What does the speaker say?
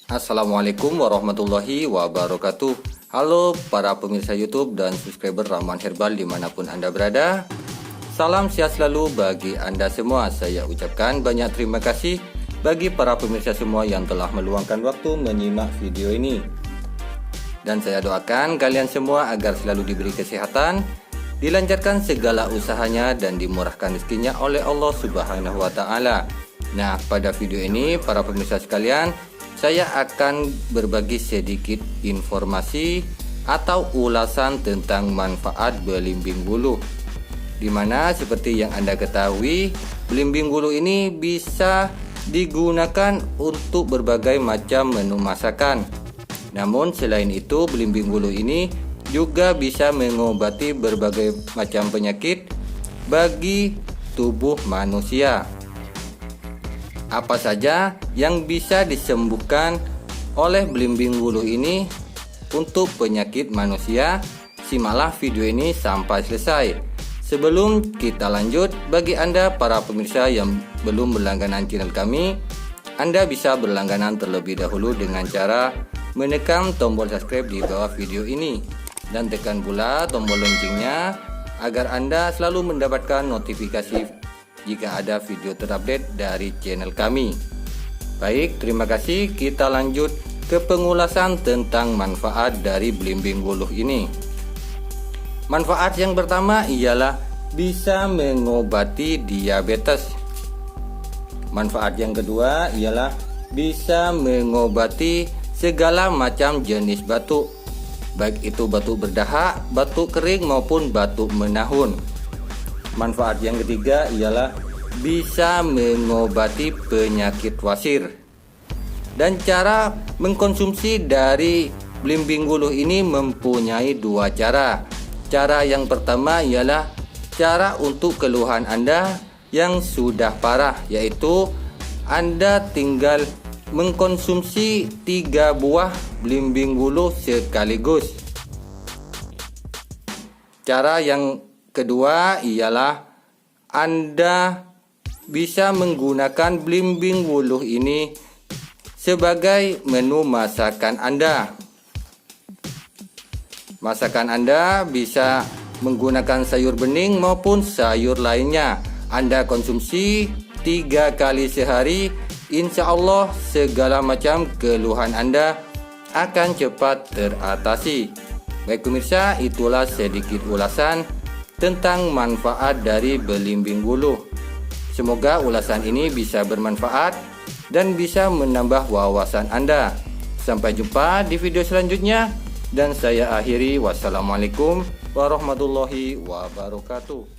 Assalamualaikum warahmatullahi wabarakatuh. Halo para pemirsa YouTube dan subscriber Ramuan Herbal dimanapun Anda berada. Salam sehat selalu bagi Anda semua. Saya ucapkan banyak terima kasih bagi para pemirsa semua yang telah meluangkan waktu menyimak video ini. Dan saya doakan kalian semua agar selalu diberi kesehatan, dilancarkan segala usahanya dan dimurahkan rezekinya oleh Allah Subhanahu wa taala. Nah, pada video ini para pemirsa sekalian, saya akan berbagi sedikit informasi atau ulasan tentang manfaat belimbing buluh. Dimana seperti yang Anda ketahui, belimbing buluh ini bisa digunakan untuk berbagai macam menu masakan. Namun selain itu, belimbing buluh ini juga bisa mengobati berbagai macam penyakit bagi tubuh manusia. Apa saja yang bisa disembuhkan oleh belimbing buluh ini untuk penyakit manusia? Simaklah video ini sampai selesai. Sebelum kita lanjut, bagi Anda para pemirsa yang belum berlangganan channel kami, Anda bisa berlangganan terlebih dahulu dengan cara menekan tombol subscribe di bawah video ini dan tekan pula tombol loncengnya agar Anda selalu mendapatkan notifikasi jika ada video terupdate dari channel kami. Baik, terima kasih. Kita lanjut ke pengulasan tentang manfaat dari belimbing buluh ini. Manfaat yang pertama ialah bisa mengobati diabetes. Manfaat yang kedua ialah bisa mengobati segala macam jenis batuk, baik itu batuk berdahak, batuk kering maupun batuk menahun. Manfaat yang ketiga ialah bisa mengobati penyakit wasir. Dan cara mengkonsumsi dari belimbing buluh ini mempunyai dua cara. Cara yang pertama ialah cara untuk keluhan Anda yang sudah parah, yaitu Anda tinggal mengkonsumsi 3 buah belimbing buluh sekaligus. Cara yang kedua ialah Anda bisa menggunakan belimbing buluh ini sebagai menu masakan Anda. Masakan Anda bisa menggunakan sayur bening maupun sayur lainnya. Anda konsumsi 3 kali sehari, insya Allah segala macam keluhan Anda akan cepat teratasi. Baik pemirsa, itulah sedikit ulasan tentang manfaat dari belimbing buluh. Semoga ulasan ini bisa bermanfaat dan bisa menambah wawasan Anda. Sampai jumpa di video selanjutnya dan saya akhiri. Wassalamualaikum warahmatullahi wabarakatuh.